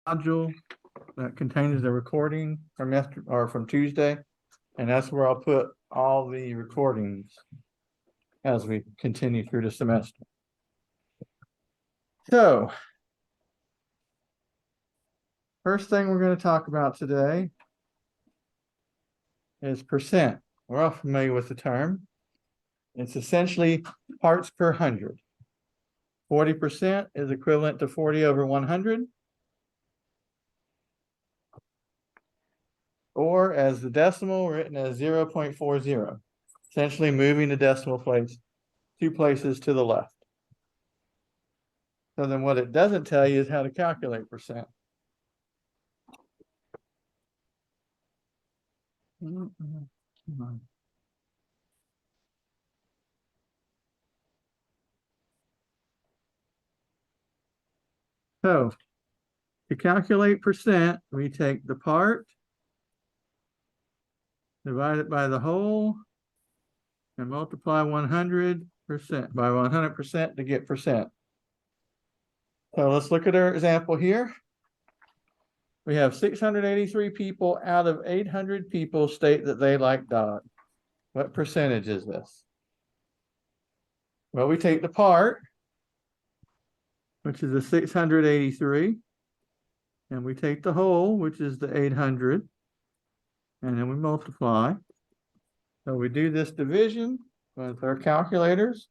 module that contains the recording from yesterday or from Tuesday. And that's where I'll put all the recordings as we continue through the semester. So, first thing we're going to talk about today is percent. We're all familiar with the term. It's essentially parts per hundred. 40% is equivalent to 40 over 100. Or as the decimal written as 0.40, essentially moving the decimal place 2 places to the left. So then what it doesn't tell you is how to calculate percent. So to calculate percent, we take the part, divide it by the whole, and multiply 100% by 100% to get percent. So let's look at our example here. We have 683 people out of 800 people state that they like dog. What percentage is this? Well, we take the part, which is the 683, and we take the whole, which is the 800, and then we multiply. So we do this division with our calculators.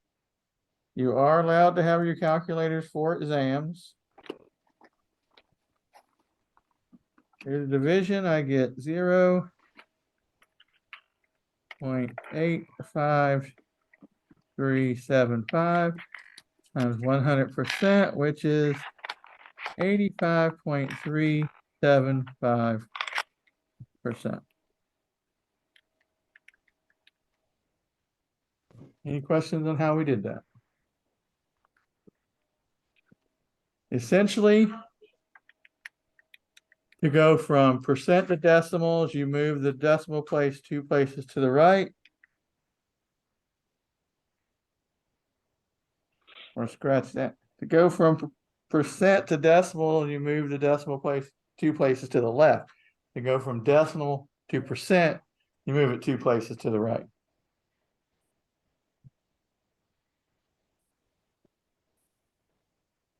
You are allowed to have your calculators for exams. Here's the division. I get 0.85375 times 100%, which is 85.375%. Any questions on how we did that? Essentially, to go from percent to decimals, you move the decimal place 2 places to the right. Or scratch that. To go from percent to decimal, you move the decimal place 2 places to the left. To go from decimal to percent, you move it 2 places to the right.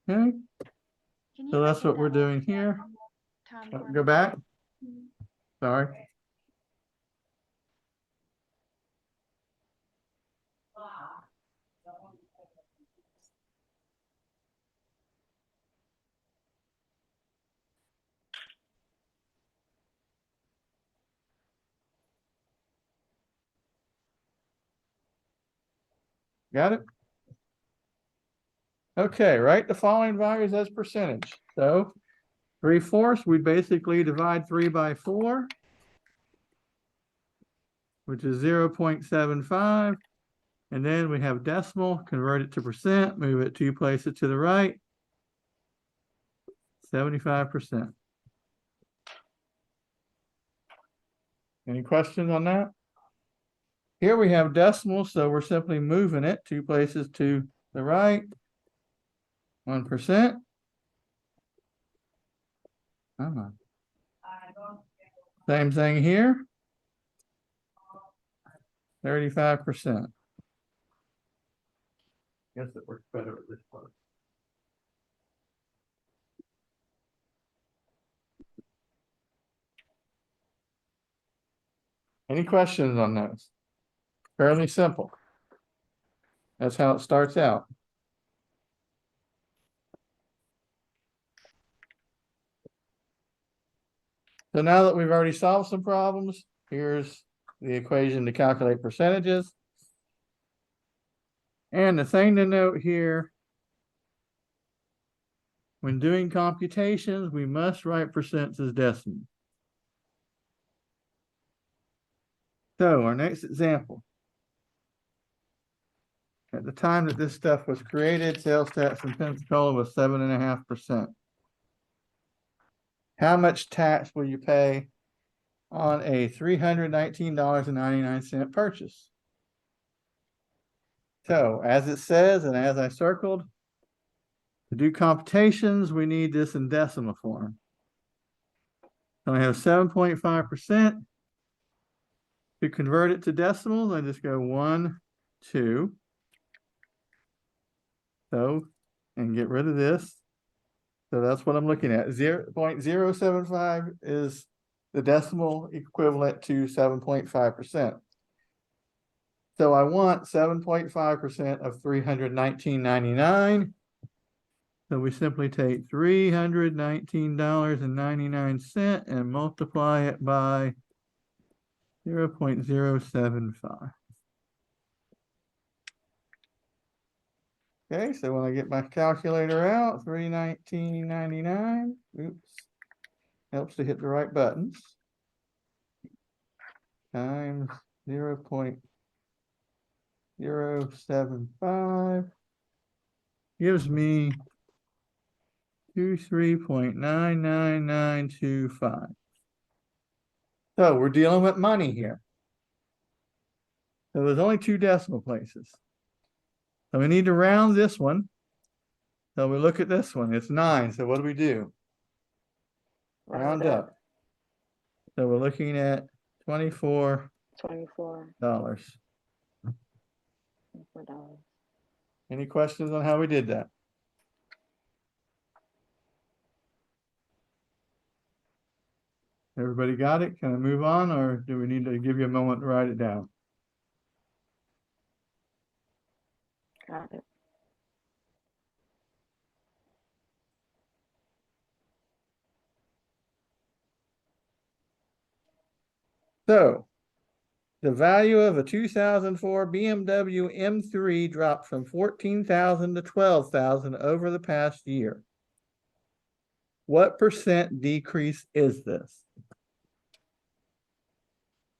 Okay, so that's what we're doing here. Go back. Sorry. Got it? Okay, write the following values as percentage. So 3/4, we basically divide 3 by 4, which is 0.75. And then we have decimal, convert it to percent, move it 2 places to the right, 75%. Any questions on that? Here we have decimal, so we're simply moving it 2 places to the right, 1%. Same thing here, 35%. Guess it works better at this part. Any questions on those? Fairly simple. That's how it starts out. So now that we've already solved some problems, here's the equation to calculate percentages. And the thing to note here, when doing computations, we must write percents as decimal. So our next example. At the time that this stuff was created, sales tax in Pensacola was 7.5%. How much tax will you pay on a $319.99 purchase? So as it says, and as I circled, to do computations, we need this in decimal form. So I have 7.5%. To convert it to decimals, I just go 1, 2. So, and get rid of this. So that's what I'm looking at. 0.075 is the decimal equivalent to 7.5%. So I want 7.5% of $319.99. So we simply take $319.99 and multiply it by 0.075. Okay, so when I get my calculator out, $319.99, oops, helps to hit the right buttons, times 0.075 gives me 23.99925. So we're dealing with money here. So there's only 2 decimal places. So we need to round this one. So we look at this one, it's 9. So what do? Round up. So we're looking at $24. $24. Any questions on how we did that? Everybody got it? Can I move on, or do we need to give you a moment to write it down? Got it. So the value of a 2004 BMW M3 dropped from 14,000 to 12,000 over the past year. What percent decrease is this?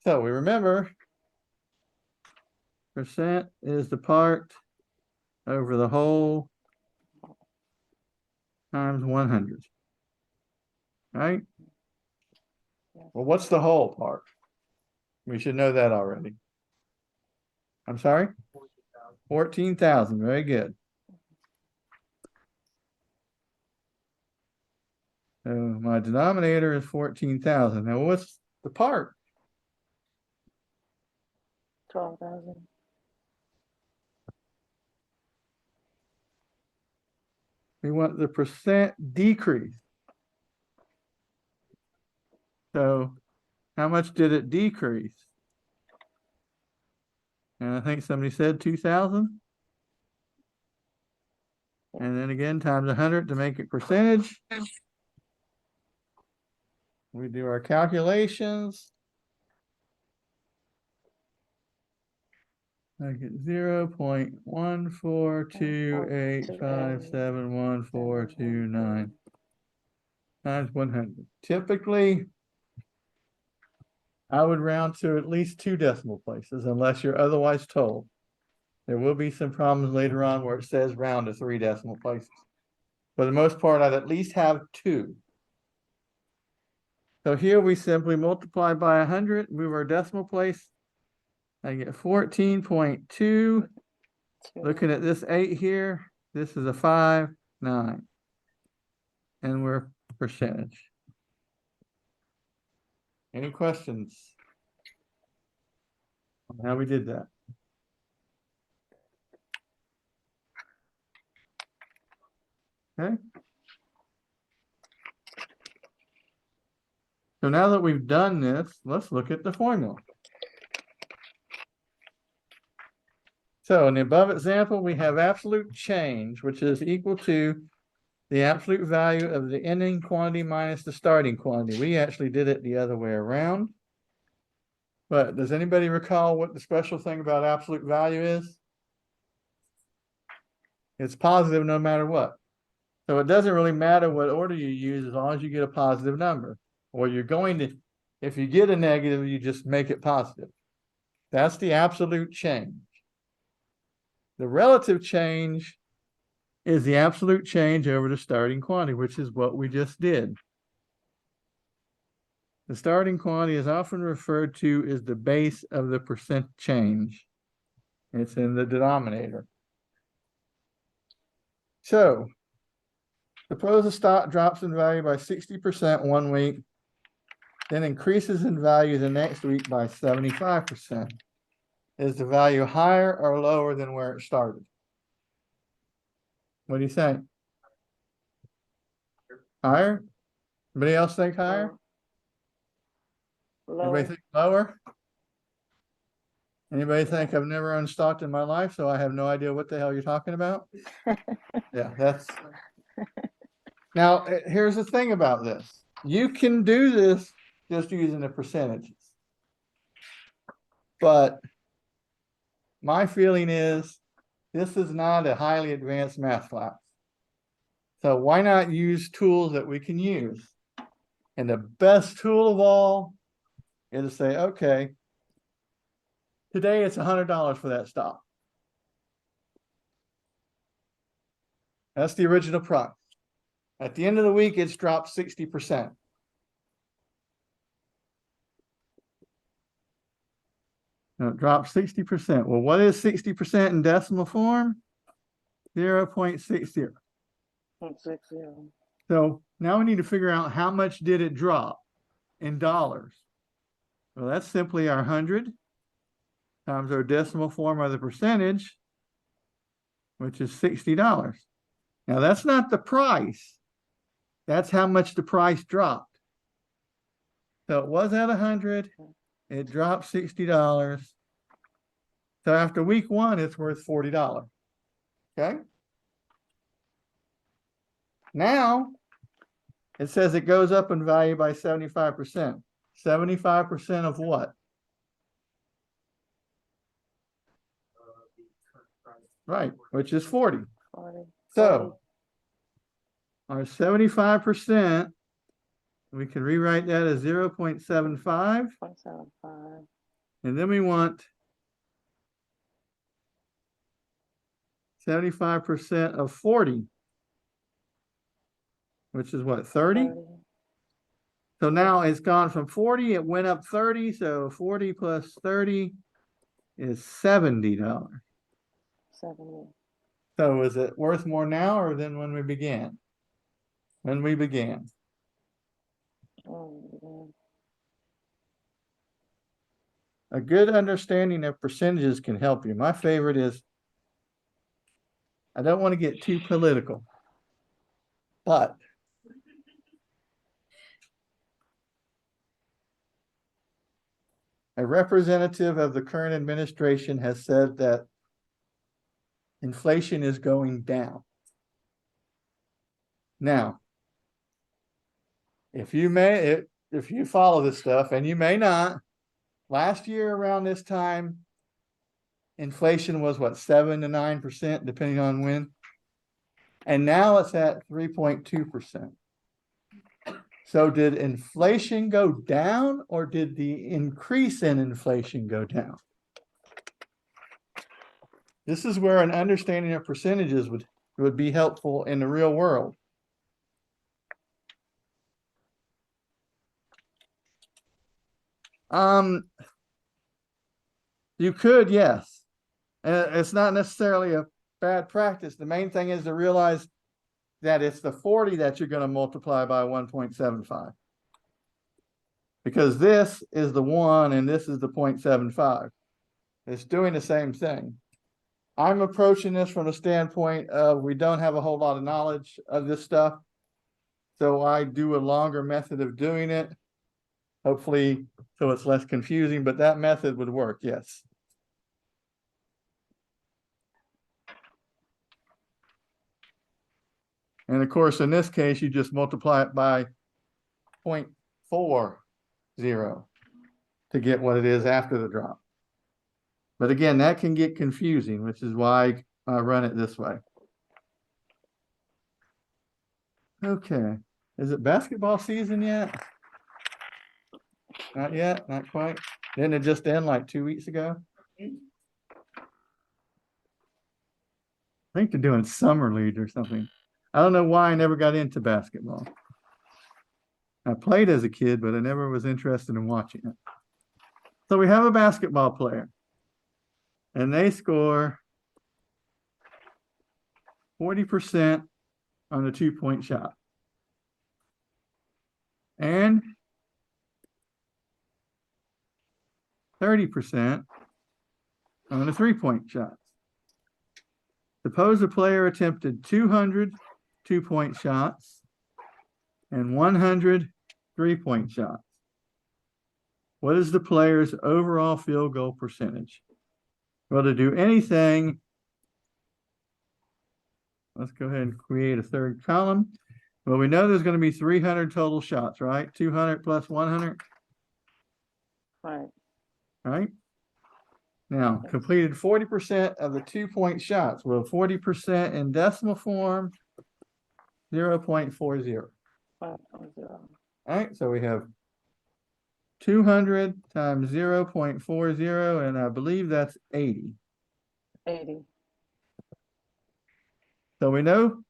So we remember percent is the part over the whole times 100. Right? Well, what's the whole part? We should know that already. I'm sorry? 14,000. Very good. So my denominator is 14,000. Now what's the part? 12,000. We want the percent decrease. So how much did it decrease? And I think somebody said 2,000. And then again, times 100 to make it percentage. We do our calculations. I get 0.14285711429 times 100. Typically, I would round to at least 2 decimal places unless you're otherwise told. There will be some problems later on where it says round to 3 decimal places. For the most part, I'd at least have 2. So here we simply multiply by 100, move our decimal place. I get 14.2. Looking at this 8 here, this is a 5, 9. And we're percentage. Any questions on how we did that? Okay. So now that we've done this, let's look at the formula. So in the above example, we have absolute change, which is equal to the absolute value of the ending quantity minus the starting quantity. We actually did it the other way around. But does anybody recall what the special thing about absolute value is? It's positive no matter what. So it doesn't really matter what order you use as long as you get a positive number. Or you're going to, if you get a negative, you just make it positive. That's the absolute change. The relative change is the absolute change over the starting quantity, which is what we just did. The starting quantity is often referred to as the base of the percent change. It's in the denominator. So suppose the stock drops in value by 60% one week then increases in value the next week by 75%. Is the value higher or lower than where it started? What do you think? Higher? Anybody else think higher? Anybody Lower. think lower? Anybody think I've never unstocked in my life, so I have no idea what the hell you're talking about? Yeah, that's. Now, here's the thing about this. You can do this just using the percentages. But my feeling is this is not a highly advanced math class. So why not use tools that we can use? And the best tool of all is to say, okay, today it's $100 for that stock. That's the original price. At the end of the week, it's dropped 60%. Now it dropped 60%. Well, what is 60% in decimal form? 0.60. 0.60. So now we need to figure out how much did it drop in dollars. Well, that's simply our 100 times our decimal form of the percentage, which is $60. Now that's not the price. That's how much the price dropped. So it was at 100. It dropped $60. So after week 1, it's worth $40. Okay. Now it says it goes up in value by 75%. 75% of what? Right, which is 40. 40. So our 75%, we can rewrite that as 0.75. 0.75. And then we want 75% of 40, which is what, 30? 30. So now it's gone from 40, it went up 30, so 40 plus 30 is $70. 70. So is it worth more now or than when we began? When we began. Oh, yeah. A good understanding of percentages can help you. My favorite is, I don't want to get too political, but a representative of the current administration has said that inflation is going down. Now, if you follow this stuff, and you may not, last year around this time, inflation was what, 7 to 9%, depending on when. And now it's at 3.2%. So did inflation go down or did the increase in inflation go down? This is where an understanding of percentages would be helpful in the real world. You could, yes. It's not necessarily a bad practice. The main thing is to realize that it's the 40 that you're going to multiply by 1.75. Because this is the 1 and this is the 0.75. It's doing the same thing. I'm approaching this from the standpoint of we don't have a whole lot of knowledge of this stuff. So I do a longer method of doing it. Hopefully, so it's less confusing, but that method would work, yes. And of course, in this case, you just multiply it by 0.40 to get what it is after the drop. But again, that can get confusing, which is why I run it this way. Okay, is it basketball season yet? Not yet, not quite. Didn't it just end like 2 weeks ago? I think they're doing summer league or something. I don't know why I never got into basketball. I played as a kid, but I never was interested in watching it. So we have a basketball player, and they score 40% on a 2-point shot. And 30% on the 3-point shots. Suppose a player attempted 200 2-point shots and 100 3-point shots. What is the player's overall field goal percentage? Well, to do anything, let's go ahead and create a third column. Well, we know there's going to be 300 total shots, right? 200 plus 100, Right. right? Now, completed 40% of the 2-point shots. Well, 40% in decimal form, 0.40. 5.0. All right, so we have 200 times 0.40, and I believe that's 80. 80. So we know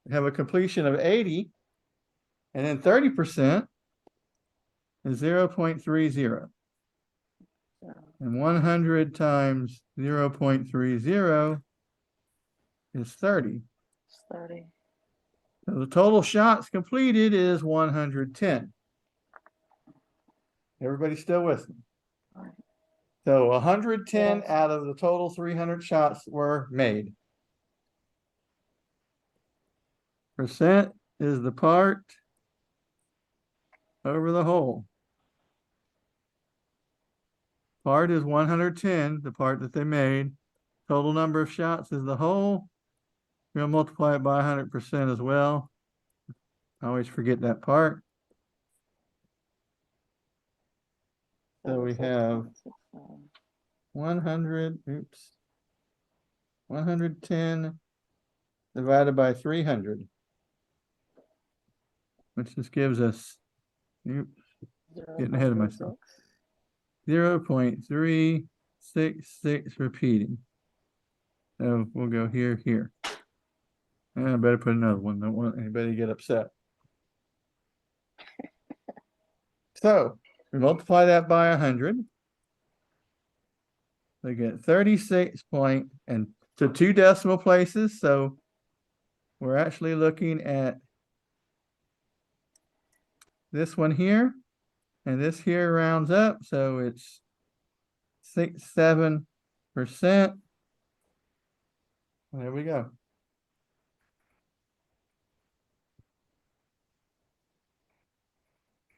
we have a completion of 80, and then 30% is 0.30. Yeah. And 100 times 0.30 is 30. It's 30. So the total shots completed is 110. Everybody still with me? Right. So 110 Yes. out of the total 300 shots were made. Percent is the part over the whole. Part is 110, the part that they made. Total number of shots is the whole. We're going to multiply it by 100% as well. I always forget that part. So we have 110 divided by 300, which just gives us, getting ahead of myself, 0.366 repeating. So we'll go here, here. And I better put another one. Don't want anybody to get upset. So we multiply that by 100. We get 36 point and to 2 decimal places. So we're actually looking at this one here, and this here rounds up. So it's 67%. There we go.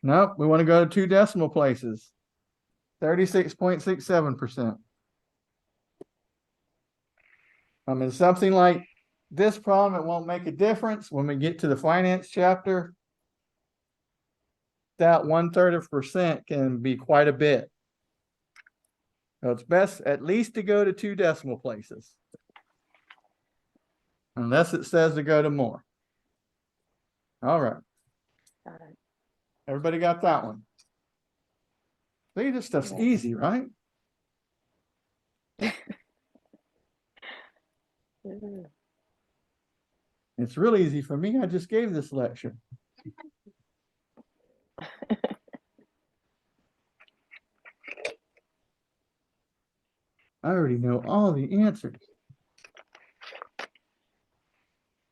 Nope, we want to go to 2 decimal places. 36.67%. I mean, something like this problem, it won't make a difference. When we get to the finance chapter, that 1/3% can be quite a bit. So it's best at least to go to 2 decimal places. Unless it says to go to more. All right. Got it. Everybody got that one? See, this stuff's Yes. easy, right? Mhm. It's real easy for me. I just gave this lecture. I already know all the answers.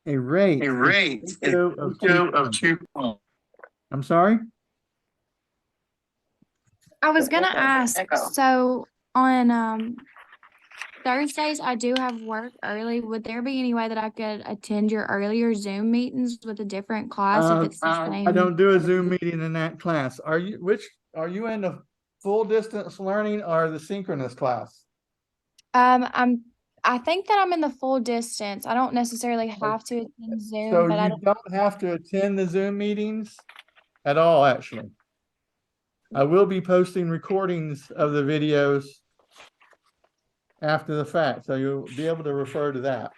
A rate. A rate is is ratio of ratio of 2. 2. I'm sorry? I was gonna Echo, ask, echo. so on Thursdays I do have work early. Would there be any way that I could attend your earlier Zoom meetings with a different class if it's the same? I don't do a Zoom meeting in that class. Are you in the full distance learning or the synchronous class? I think that I'm in the full distance. I don't necessarily have to attend Zoom, So but I you don't have to attend the Zoom meetings at all, actually. I will be posting recordings of the videos after the fact, so you'll be able to refer to that.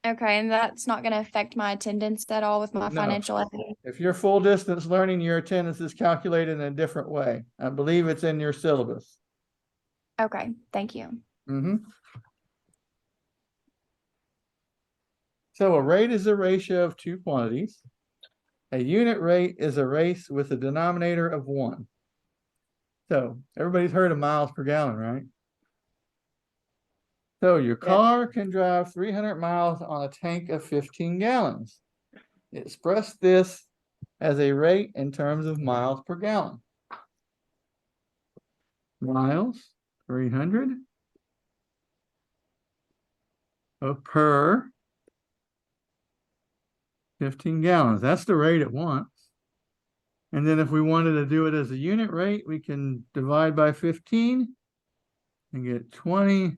okay, and that's not gonna affect my attendance at all with my No. financial aid. If you're full distance learning, your attendance is calculated in a different way. I believe it's in your syllabus. Okay, thank you. So a rate is a ratio of 2 quantities. A unit rate is a rate with a denominator of 1. So everybody's heard of miles per gallon, right? So your car can drive 300 miles on a tank of 15 gallons. Express this as a rate in terms of miles per gallon. miles, 300 per 15 gallons. That's the rate it wants. And then if we wanted to do it as a unit rate, we can divide by 15 and get 20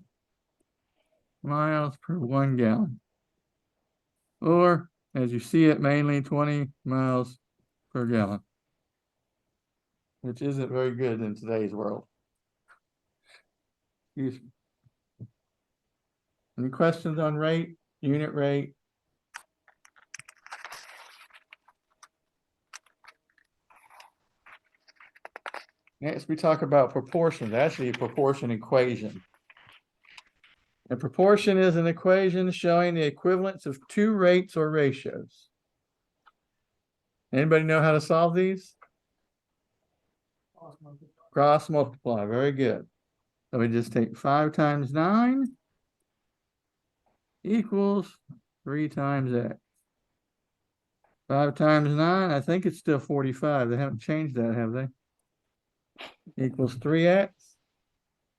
miles per 1 gallon. Or, as you see it, mainly 20 miles per gallon, which isn't very good in today's world. Excuse me. Any questions on rate, unit rate? Next, we talk about proportions, actually a proportion equation. A proportion is an equation showing the equivalence of two rates or ratios. Anybody know how to solve these? Cross multiply, very good. So we just take 5 times 9 equals 3 times x. 5 times 9, I think it's still 45. They haven't changed that, have they? Equals 3x.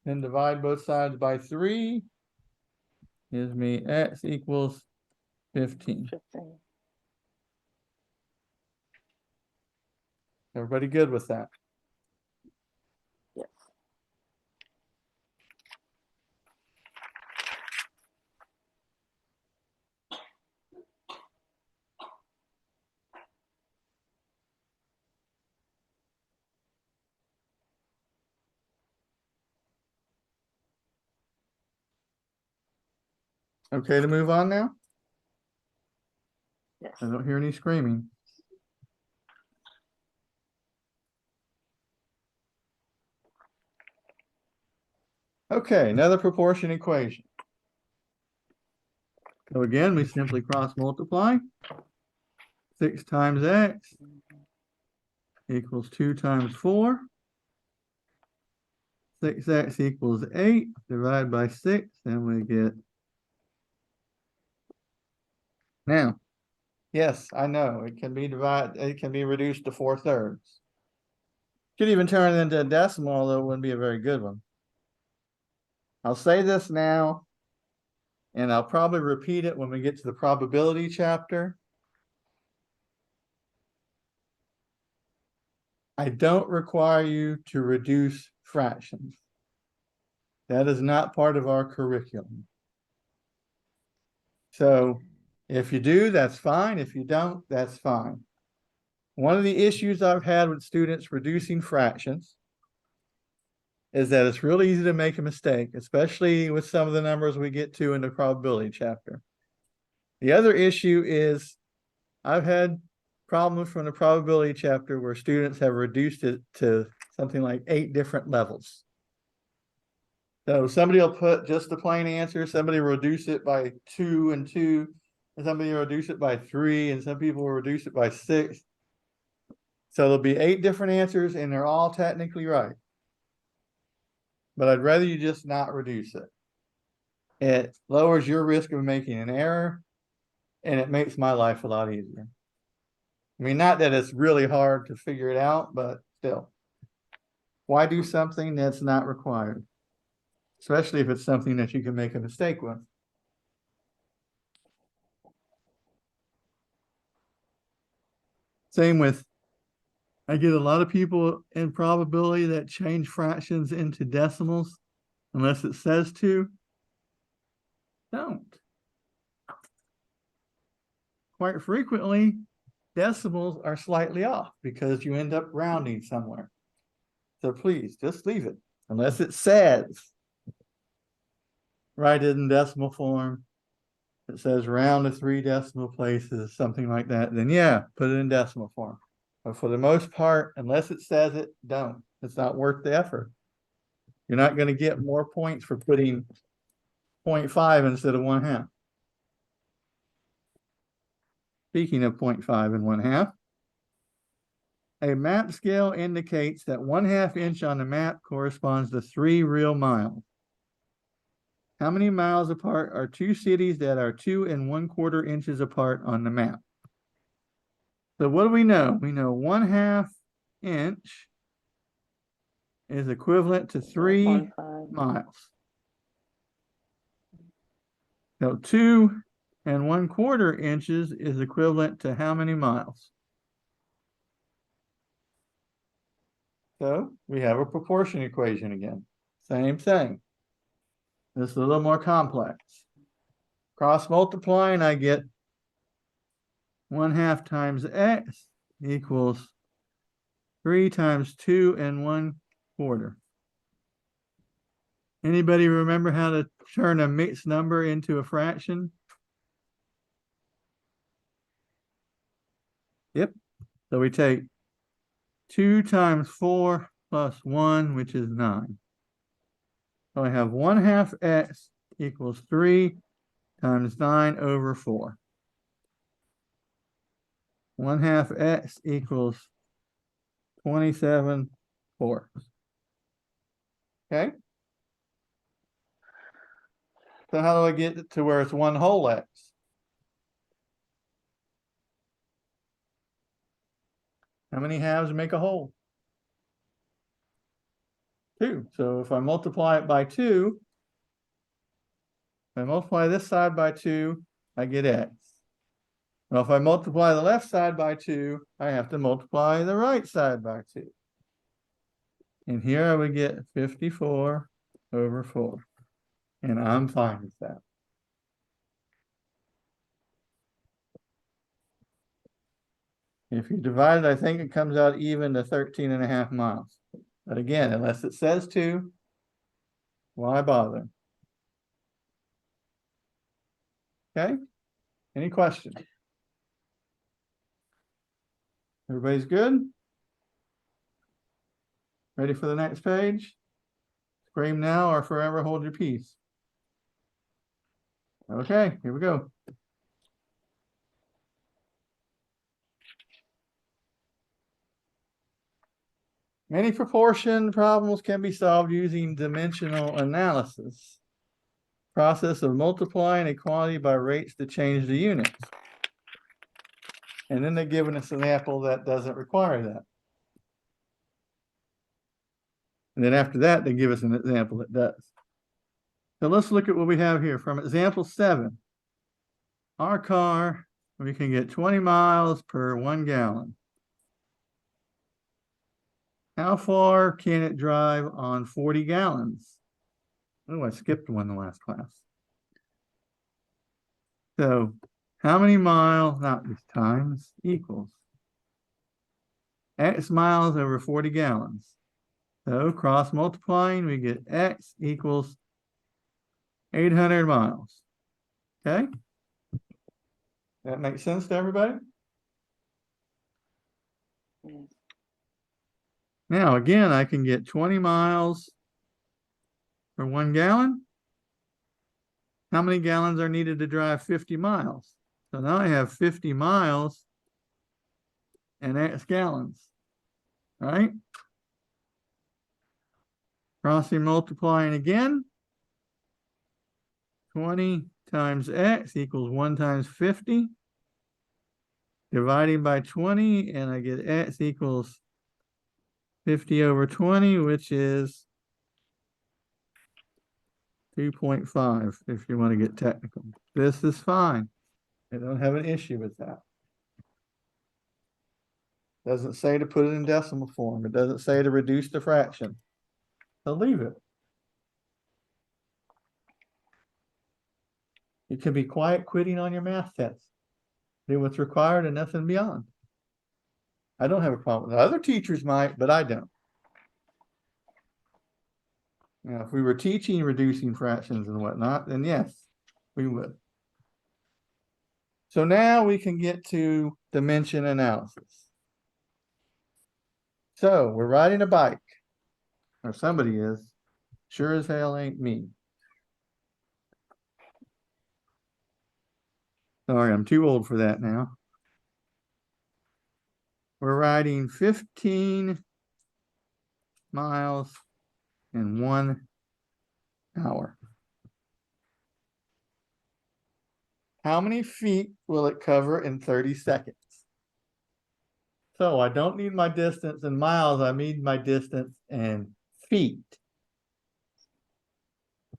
Then divide both sides by 3. Gives me x equals 15. 15. Everybody good with that? Yes. Okay to move on now? Yes. I don't hear any screaming. Okay, another proportion equation. So again, we simply cross multiply. 6 times x equals 2 times 4. 6x equals 8. Divide by 6, and we get. Now, yes, I know it can be divided. It can be reduced to 4/3. Could even turn it into a decimal, although it wouldn't be a very good one. I'll say this now, and I'll probably repeat it when we get to the probability chapter. I don't require you to reduce fractions. That is not part of our curriculum. So if you do, that's fine. If you don't, that's fine. One of the issues I've had with students reducing fractions is that it's really easy to make a mistake, especially with some of the numbers we get to in the probability chapter. The other issue is I've had problems from the probability chapter where students have reduced it to something like 8 different levels. So somebody will put just the plain answer, somebody will reduce it by 2 and 2, and somebody will reduce it by 3, and some people will reduce it by 6. So there'll be 8 different answers, and they're all technically right. But I'd rather you just not reduce it. It lowers your risk of making an error, and it makes my life a lot easier. I mean, not that it's really hard to figure it out, but still. Why do something that's not required? Especially if it's something that you can make a mistake with. Same with, I get a lot of people in probability that change fractions into decimals unless it says to. Don't. Quite frequently, decimals are slightly off because you end up rounding somewhere. So please just leave it unless it says. Write it in decimal form. It says round to 3 decimal places, something like that. Then yeah, put it in decimal form. But for the most part, unless it says it, don't. It's not worth the effort. You're not going to get more points for putting 0.5 instead of 1/2. Speaking of 0.5 and 1/2, a map scale indicates that 1/2 inch on the map corresponds to 3 real miles. How many miles apart are 2 cities that are 2 1/4 inches apart on the map? So what do we know? We know 1/2 inch is equivalent to 3 1.5. miles. So 2 1/4 inches is equivalent to how many miles? So we have a proportion equation again. Same thing. This is a little more complex. Cross multiplying, I get 1/2 times x equals 3 times 2 1/4. Anybody remember how to turn a mixed number into a fraction? Yep. So we take 2 times 4 plus 1, which is 9. So I have 1/2 x equals 3 times 9/4. 1/2 x equals 27/4. Okay. So how do I get it to where it's 1 whole x? How many halves make a whole? 2. So if I multiply it by 2, if I multiply this side by 2, I get x. Well, if I multiply the left side by 2, I have to multiply the right side by 2. And here I would get 54/4. And I'm fine with that. If you divide it, I think it comes out even to 13.5 miles. But again, unless it says 2, why bother? Okay, any questions? Everybody's good? Ready for the next page? Scream now or forever hold your peace. Okay, here we go. Many proportion problems can be solved using dimensional analysis. Process of multiplying a quantity by rates to change the units. And then they're giving us an example that doesn't require that. And then after that, they give us an example that does. So let's look at what we have here from example 7. Our car, we can get 20 miles per 1 gallon. How far can it drive on 40 gallons? Oh, I skipped one in the last class. So how many miles, not these times, equals X miles over 40 gallons. So cross multiplying, we get X equals 800 miles. Okay? That makes sense to everybody? Yes. Now, again, I can get 20 miles for 1 gallon. How many gallons are needed to drive 50 miles? So now I have 50 miles and X gallons, right? Crossing multiplying again. 20 times X equals 1 times 50. Dividing by 20, and I get X equals 50/20, which is 2.5 if you want to get technical. This is fine. I don't have an issue with that. Doesn't say to put it in decimal form. It doesn't say to reduce the fraction. So leave it. You can be quiet quitting on your math test. Do what's required and nothing beyond. I don't have a problem with it. Other teachers might, but I don't. Now, if we were teaching reducing fractions and whatnot, then yes, we would. So now we can get to dimension analysis. So we're riding a bike, or somebody is. Sure as hell ain't me. Sorry, I'm too old for that now. We're riding 15 miles in 1 hour. How many feet will it cover in 30 seconds? So I don't need my distance in miles, I need my distance in feet.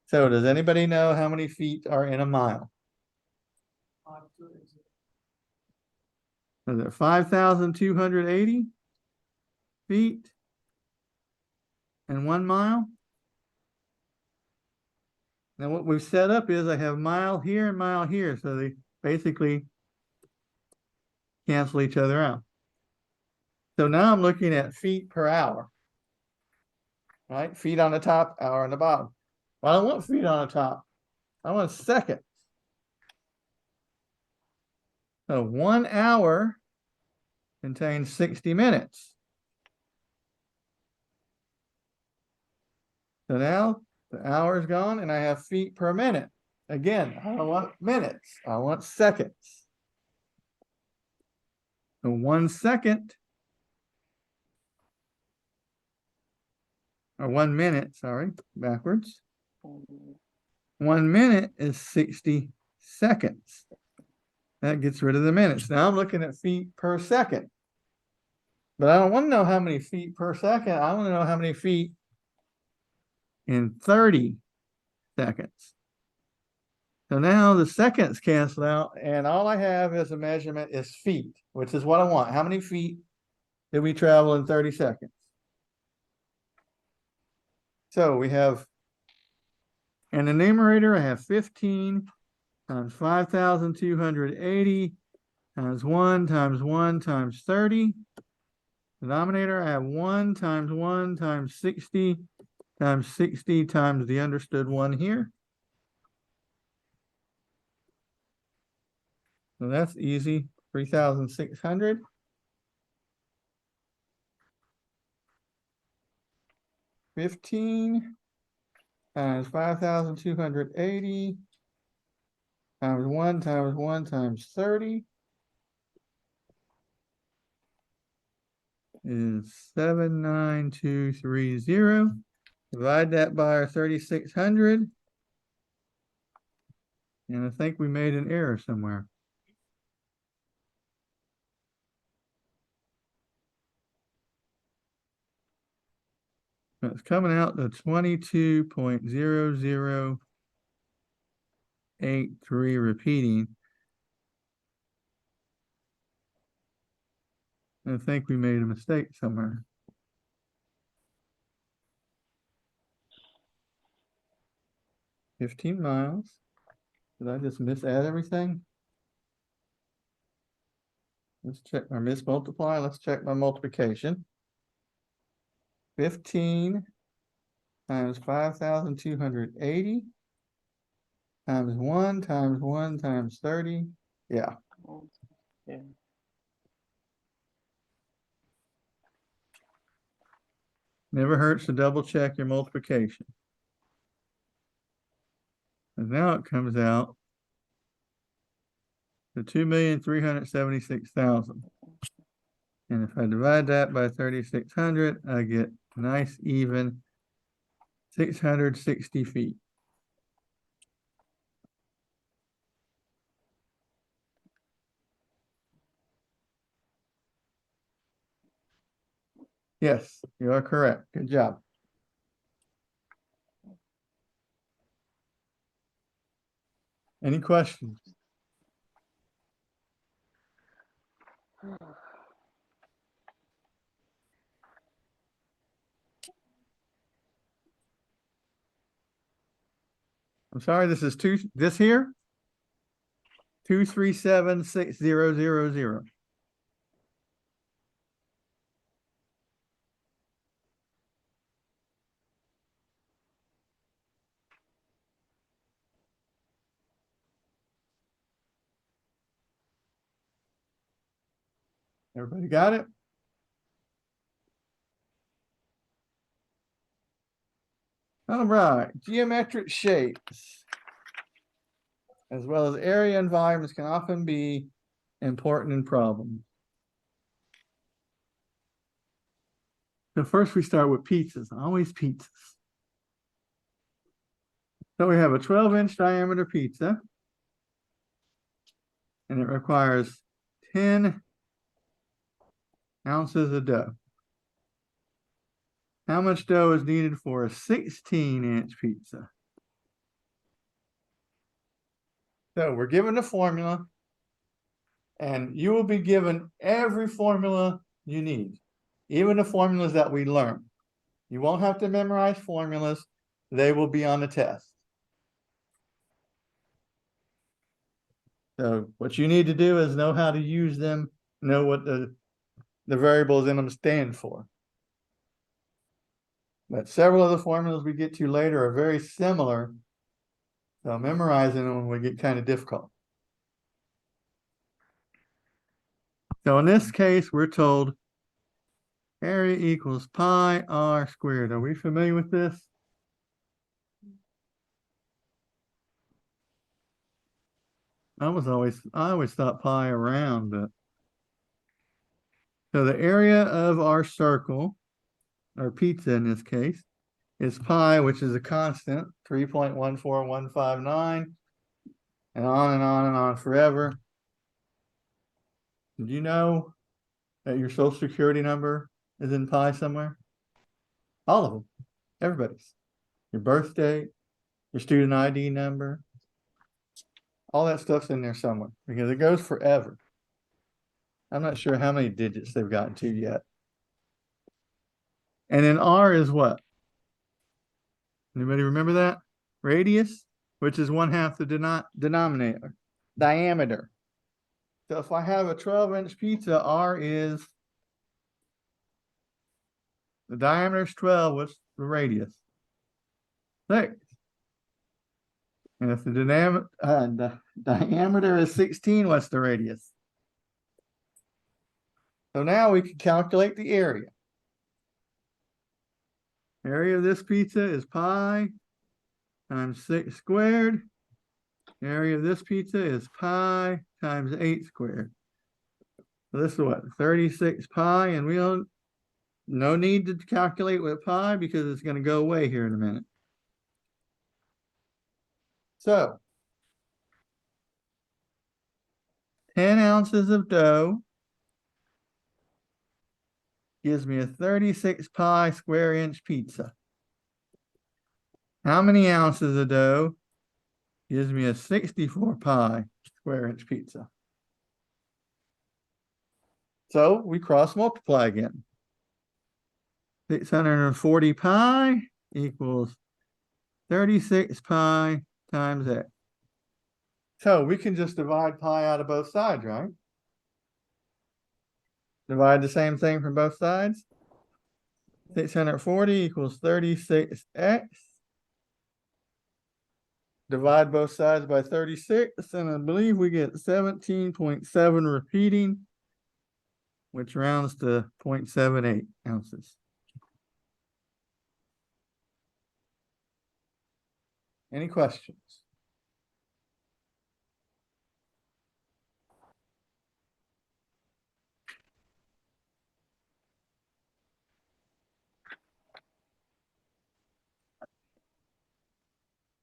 So does anybody know how many feet are in a mile? Is it 5,280 feet in 1 mile? Now what we've set up is I have mile here and mile here, so they basically cancel each other out. So now I'm looking at feet per hour. Right? Feet on the top, hour on the bottom. Well, I don't want feet on the top. I want seconds. So 1 hour contains 60 minutes. So now the hour is gone and I have feet per minute. Again, I don't want minutes, I want seconds. So 1 second, or 1 minute, sorry, backwards. 1 minute is 60 seconds. That gets rid of the minutes. Now I'm looking at feet per second. But I don't want to know how many feet per second. I want to know how many feet in 30 seconds. So now the seconds cancel out, and all I have as a measurement is feet, which is what I want. How many feet did we travel in 30 seconds? So we have, in the numerator, I have 15 times 5,280 times 1 times 1 times 30. Denominator, I have 1 times 1 times 60 times 60 times the understood 1 here. So that's easy, 3,600. $15 times 5,280 times 1 times 1 times 30 is 79230. Divide that by our 3,600. And I think we made an error somewhere. It's coming out to 22.0083 repeating. I think we made a mistake somewhere. $15 miles. Did I just misadd everything? Let's check my mismultiply. Let's check my multiplication. 15 times 5,280 times 1 times 1 times 30. Yeah. Yeah. Never hurts to double check your multiplication. And now it comes out to 2,376,000. And if I divide that by 3,600, I get nice even 660 feet. Yes, you are correct. Good job. Any questions? I'm sorry, this is this here? 2376000. Everybody got it? All right, geometric shapes, as well as area and volumes, can often be important in problems. So first we start with pizzas, always pizzas. So we have a 12-inch diameter pizza, and it requires 10 ounces of dough. How much dough is needed for a 16-inch pizza? So we're given the formula, and you will be given every formula you need, even the formulas that we learn. You won't have to memorize formulas. They will be on the test. So what you need to do is know how to use them, know what the variables in them stand for. But several of the formulas we get to later are very similar. So memorizing them will get kind of difficult. So in this case, we're told area equals pi r squared. Are we familiar with this? I always thought pi around, but so the area of our circle, or pizza in this case, is pi, which is a constant, 3.14159, and on and on and on forever. Did you know that your social security number is in pi somewhere? All of them, everybody's. Your birth date, your student ID number, all that stuff's in there somewhere because it goes forever. I'm not sure how many digits they've gotten to yet. And then R is what? Anybody remember that? Radius, which is 1/2 the denominator, diameter. So if I have a 12-inch pizza, R is, the diameter is 12, what's the radius? 6. And if the diameter is 16, what's the radius? So now we can calculate the area. Area of this pizza is pi times 6 squared. Area of this pizza is pi times 8 squared. So this is what, 36 pi, and we don't, no need to calculate with pi because it's going to go away here in a minute. So 10 ounces of dough gives me a 36 pi square inch pizza. How many ounces of dough gives me a 64 pi square inch pizza? So we cross multiply again. 640 pi equals 36 pi times x. So we can just divide pi out of both sides, right? Divide the same thing from both sides. 640 equals 36x. Divide both sides by 36, and I believe we get 17.7 repeating, which rounds to 0.78 ounces. Any questions?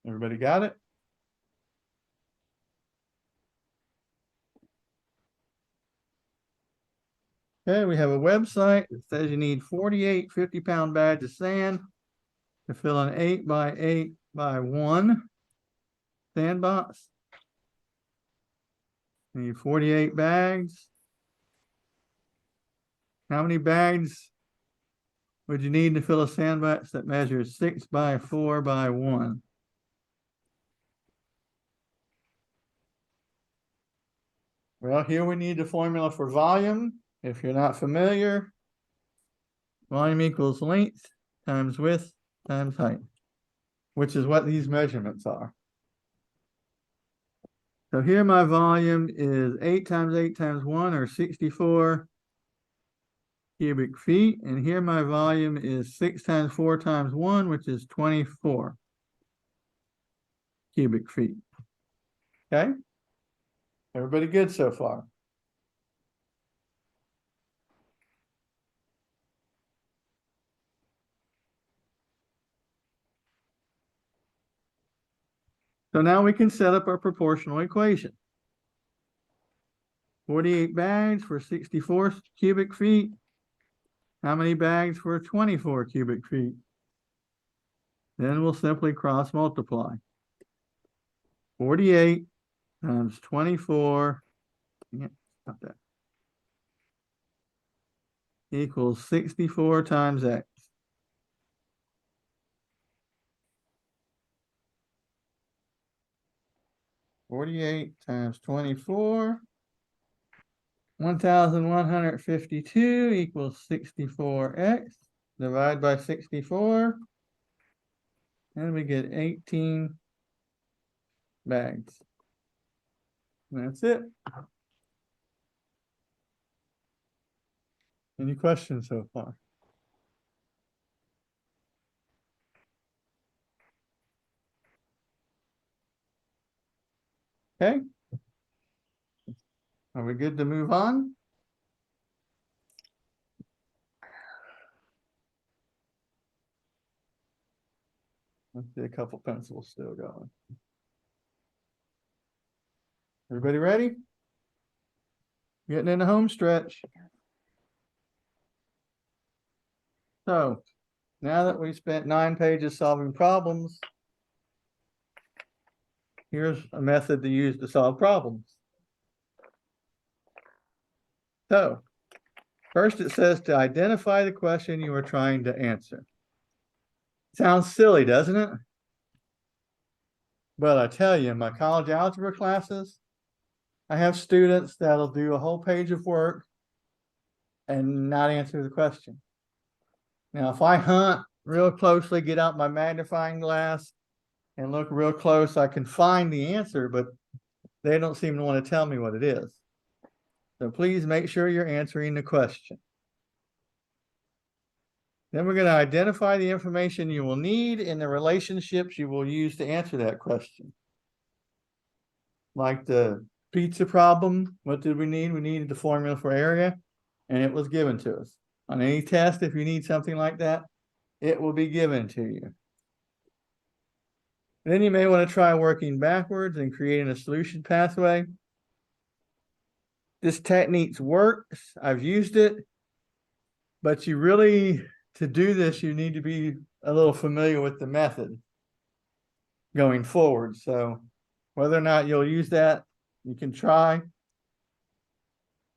Everybody got it? Okay, we have a website that says you need 48 50-pound bags of sand to fill an 8 by 8 by 1 sandbox. You need 48 bags. How many bags would you need to fill a sandbox that measures 6 by 4 by 1? Well, here we need the formula for volume. If you're not familiar, volume equals length times width times height, which is what these measurements are. So here my volume is 8 times 8 times 1, or 64 cubic feet. And here my volume is 6 times 4 times 1, which is 24 cubic feet. Okay? Everybody good so far? So now we can set up our proportional equation. 48 bags for 64 cubic feet How many bags for 24 cubic feet? Then we'll simply cross multiply. 48 times 24, yeah, stop that, equals 64 times X. Forty-eight times 24, 1,152 equals 64X. Divide by 64, and we get 18 bags. And that's it. Any questions so far? Okay. Are we good to move on? Let's see, a couple pencils still going. Everybody ready? Getting in the home stretch. So now that we've spent 9 pages solving problems, here's a method to use to solve problems. So first it says to identify the question you are trying to answer. Sounds silly, doesn't it? But I tell you, in my college algebra classes, I have students that'll do a whole page of work and not answer the question. Now, if I hunt real closely, get out my magnifying glass and look real close, I can find the answer, but they don't seem to want to tell me what it is. So please make sure you're answering the question. Then we're going to identify the information you will need and the relationships you will use to answer that question. Like the pizza problem, what did we need? We needed the formula for area, and it was given to us. On any test, if you need something like that, it will be given to you. Then you may want to try working backwards and creating a solution pathway. This technique works. I've used it, but you really, to do this, you need to be a little familiar with the method going forward. So whether or not you'll use that, you can try.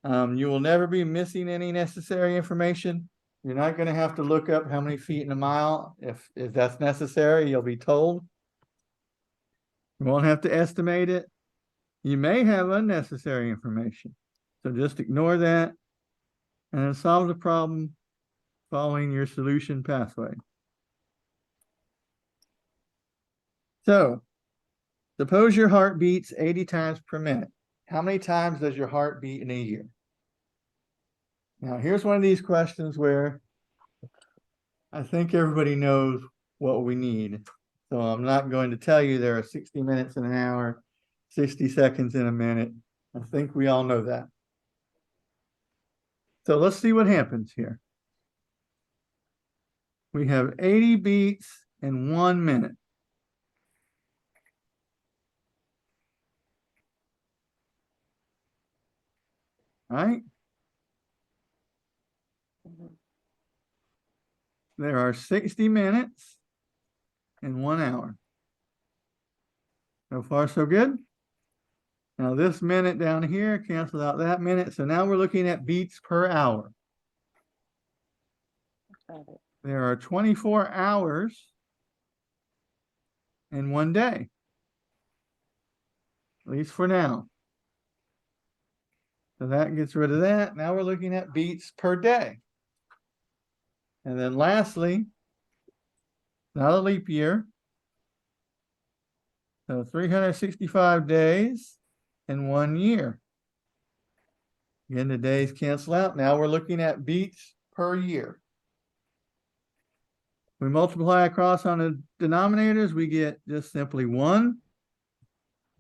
You will never be missing any necessary information. You're not going to have to look up how many feet in a mile. If that's necessary, you'll be told. You won't have to estimate it. You may have unnecessary information. So just ignore that and then solve the problem following your solution pathway. So suppose your heart beats 80 times per minute. How many times does your heart beat in a year? Now, here's one of these questions where I think everybody knows what we need. So I'm not going to tell you there are 60 minutes in an hour, 60 seconds in a minute. I think we all know that. So let's see what happens here. We have 80 beats in 1 minute. Right? There are 60 minutes in 1 hour. So far, so good. Now this minute down here cancels out that minute. So now we're looking at beats per hour. There are 24 hours in 1 day. At least for now. So that gets rid of that. Now we're looking at beats per day. And then lastly, not a leap year. So 365 days in 1 year. Again, the days cancel out. Now we're looking at beats per year. We multiply across on the denominators, we get just simply 1.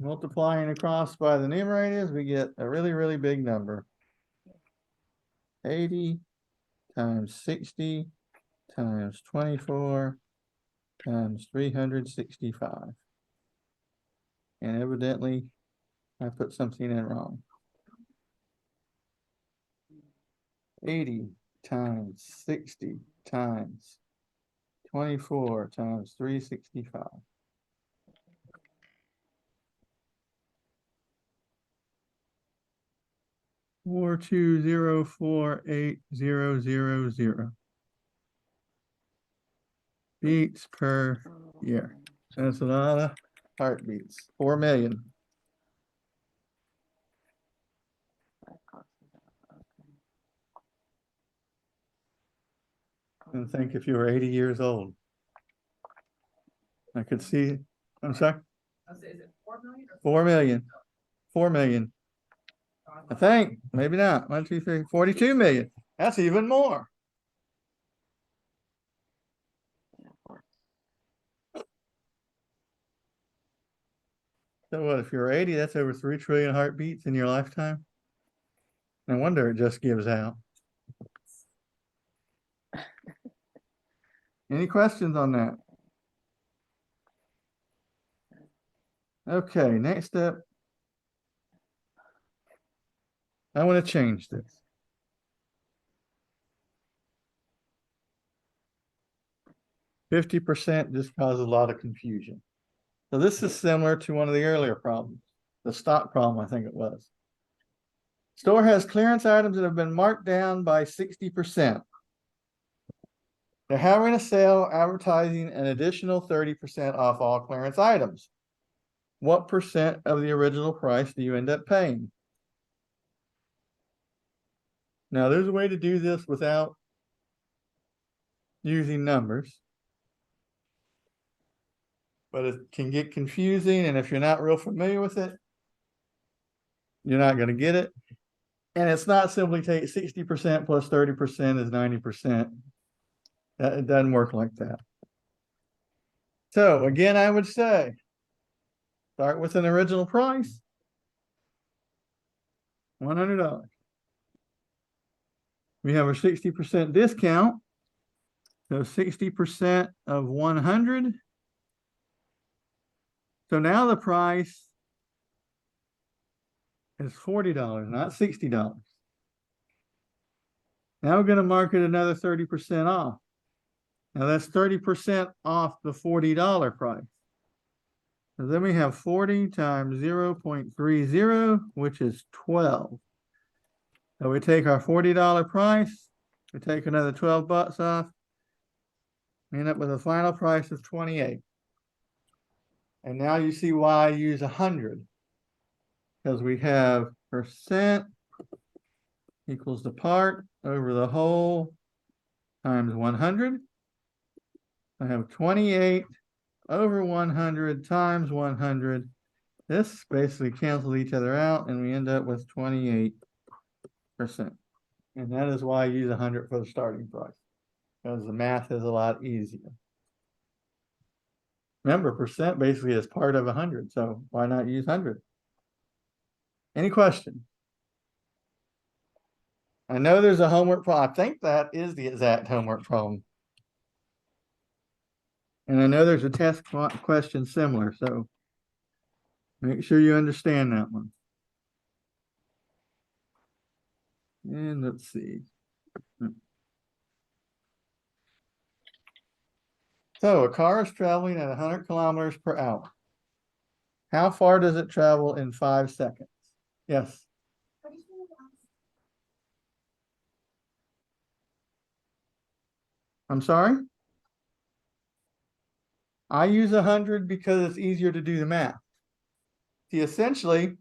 Multiplying across by the numerators, we get a really, really big number. 80 times 60 times 24 times 365. And evidently, I put something in wrong. 80 times 60 times 24 times 365. Four two zero four eight zero zero zero beats per year. That's a lot of heartbeats. 4 million. And think if you were 80 years old. I could see, I'm sorry? Is it 4 million? 4 million. 4 million. I think, maybe not. 1, 2, 3, 42 million. That's even more. So what, if you're 80, that's over 3 trillion heartbeats in your lifetime? No wonder it just gives out. Any questions on that? Okay, next step. I want to change this. %50% just causes a lot of confusion. So this is similar to one of the earlier problems, the stock problem, I think it was. Store has clearance items that have been marked down by 60%. They're having a sale advertising an additional 30% off all clearance items. What percent of the original price do you end up paying? Now, there's a way to do this without using numbers, but it can get confusing, and if you're not real familiar with it, you're not going to get it. And it's not simply take 60% plus 30% is 90%. It doesn't work like that. So again, I would say, start with an original price, $100. We have a 60% discount. So 60% of 100. So now the price is $40, not $60. Now we're going to mark it another 30% off. Now that's 30% off the $40 price. So then we have 40 times 0.30, which is 12. So we take our $40 price, we take another 12 bucks off, we end up with a final price of 28. And now you see why I use 100. Because we have percent equals the part over the whole times 100. I have 28 over 100 times 100. This basically cancels each other out, and we end up with 28%. And that is why I use 100 for the starting price, because the math is a lot easier. Remember, percent basically is part of 100, so why not use 100? Any questions? I know there's a homework problem. I think that is the exact homework problem. And I know there's a test question similar, so make sure you understand that one. And let's see. So a car is traveling at 100 kilometers per hour. How far does it travel in 5 seconds? Yes. I'm sorry? I use 100 because it's easier to do the math. See, essentially,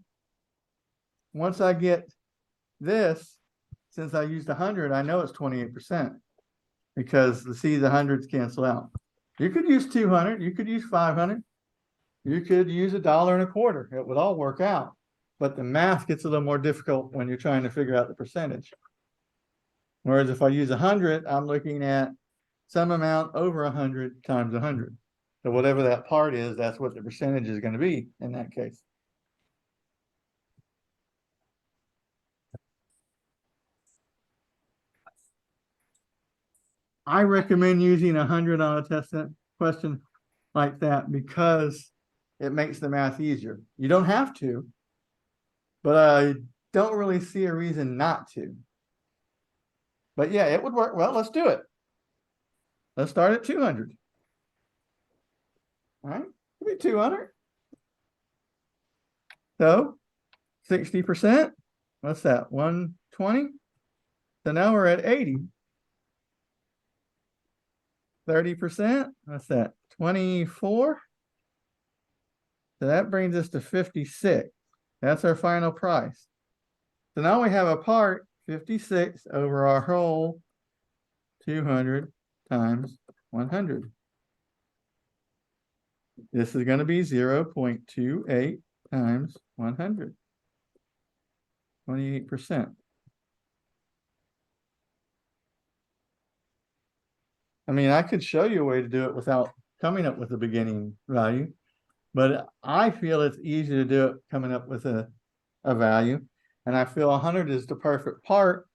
once I get this, since I used 100, I know it's 28% because the hundreds cancel out. You could use 200, you could use 500, you could use $1.25. It would all work out, but the math gets a little more difficult when you're trying to figure out the percentage. Whereas if I use 100, I'm looking at some amount over 100 times 100. So whatever that part is, that's what the percentage is going to be in that case. I recommend using 100 on a test question like that because it makes the math easier. You don't have to, but I don't really see a reason not to. But yeah, it would work. Well, let's do it. Let's start at 200. All right, give me 200. So 60%, what's that? 120. So now we're at 80. 30%, what's that? 24. So that brings us to 56. That's our final price. So now we have a part 56 over our whole 200 times 100. This is going to be 0.28 times 100. 28%. I mean, I could show you a way to do it without coming up with a beginning value, but I feel it's easy to do it coming up with a value. And I feel 100 is the perfect part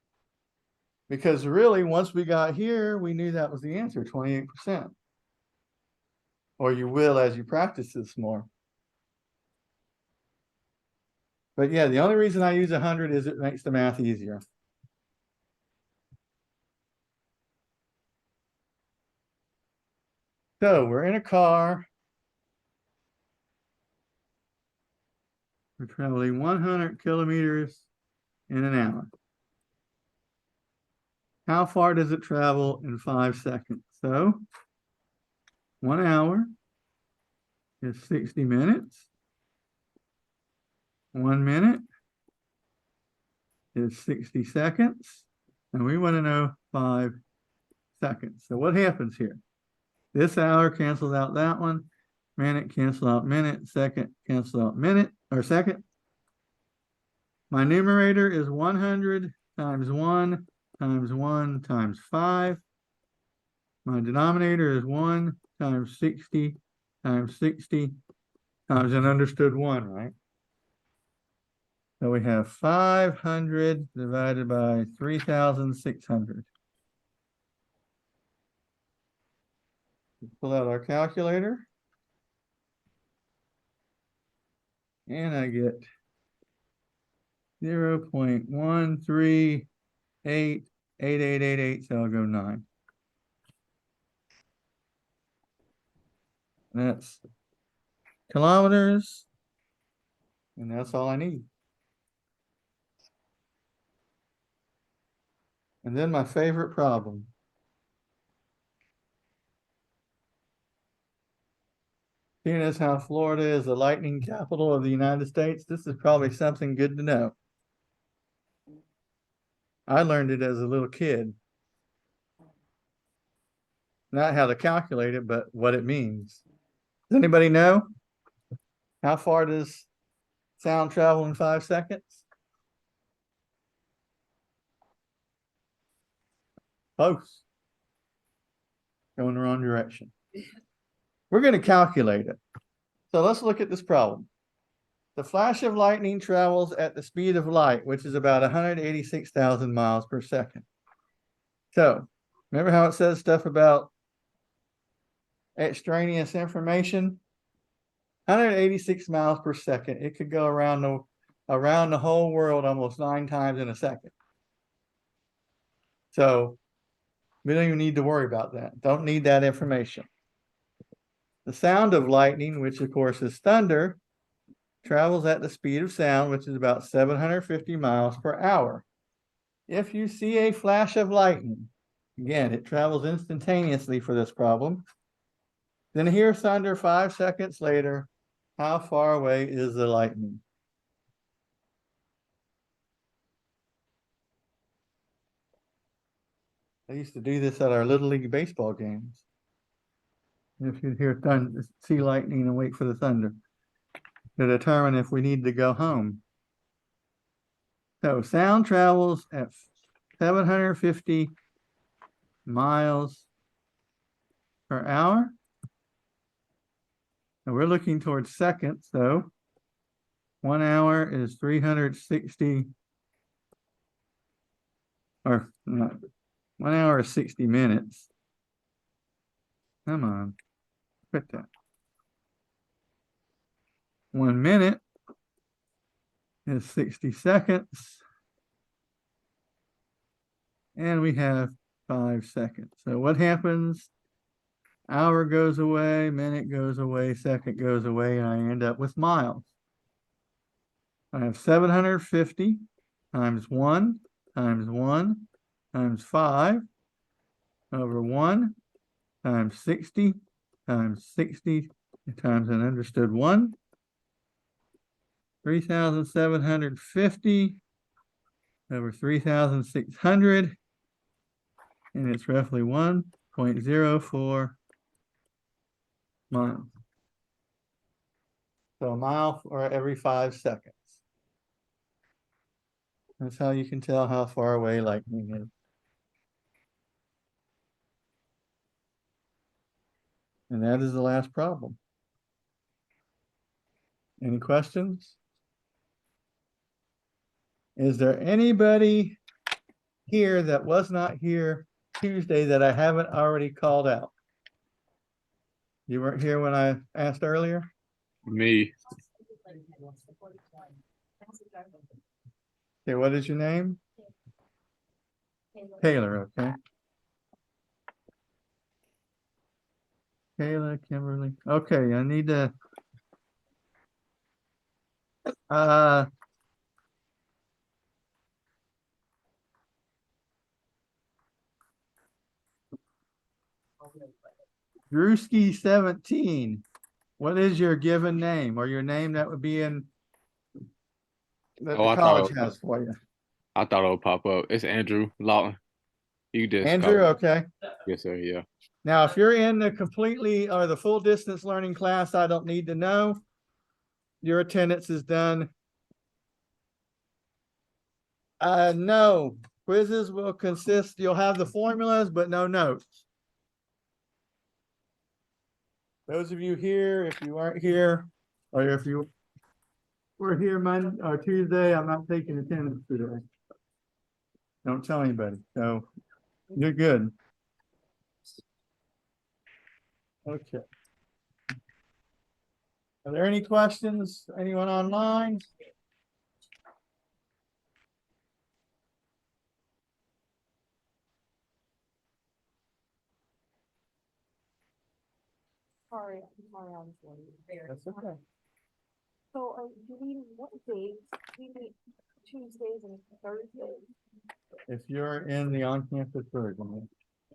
because really, once we got here, we knew that was the answer, 28%. Or you will as you practice this more. But yeah, the only reason I use 100 is it makes the math easier. So we're in a car. We're traveling 100 kilometers in an hour. How far does it travel in 5 seconds? So 1 hour is 60 minutes. 1 minute is 60 seconds. And we want to know 5 seconds. So what happens here? This hour cancels out that one. Minute cancel out minute. Second cancel out minute or second. My numerator is 100 times 1 times 1 times 5. My denominator is 1 times 60 times 60 times an understood 1, right? So we have 500 divided by 3,600. Pull out our calculator. And I get 0.1388888, so I'll go 9. That's kilometers. And that's all I need. And then my favorite problem. Seeing as how Florida is the lightning capital of the United States, this is probably something good to know. I learned it as a little kid. Not how to calculate it, but what it means. Does anybody know? How far does sound travel in 5 seconds? Close. Going the wrong direction. We're going to calculate it. So let's look at this problem. The flash of lightning travels at the speed of light, which is about 186,000 miles per second. So remember how it says stuff about extraneous information? 186 miles per second. It could go around the whole world almost 9 times in a second. So we don't even need to worry about that. Don't need that information. The sound of lightning, which of course is thunder, travels at the speed of sound, which is about 750 miles per hour. If you see a flash of lightning, again, it travels instantaneously for this problem. Then hear thunder 5 seconds later. How far away is the lightning? I used to do this at our Little League baseball games. If you'd hear thunder, see lightning and wait for the thunder to determine if we need to go home. So sound travels at 750 miles per hour. And we're looking towards seconds, so 1 hour is 360, or not, 1 hour is 60 minutes. Come on, quit that. 1 minute is 60 seconds. And we have 5 seconds. So what happens? Hour goes away, minute goes away, second goes away, and I end up with miles. I have 750 times 1 times 1 times 5 over 1 times 60 times 60 times an understood 1. 3,750 over 3,600. And it's roughly 1.04 miles. So a mile for every 5 seconds. That's how you can tell how far away lightning is. And that is the last problem. Any questions? Is there anybody here that was not here Tuesday that I haven't already called out? You weren't here when I asked earlier? Me. Okay, what is your name? Taylor, okay. Kayla, Kimberly. Okay, I need to Drewski 17. What is your given name or your name that would be in that Oh, the I college thought- has for you? I thought it would pop up. It's Andrew Lawton. You just Andrew, call- okay. Yes, sir. Yeah. Now, if you're in the completely or the full distance learning class, I don't need to know. Your attendance is done. No, quizzes will consist, you'll have the formulas, but no notes. Those of you here, if you aren't here, or if you were here Monday or Tuesday, I'm not taking attendance today. Don't tell anybody, so you're good. Okay. Are there any questions? Anyone online? Sorry, I was late. That's okay. So, do we, what days? We meet Tuesdays and Thursdays? If you're in the on-campus version,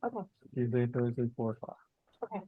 Okay, Tuesday, Thursday, 4 o'clock. okay.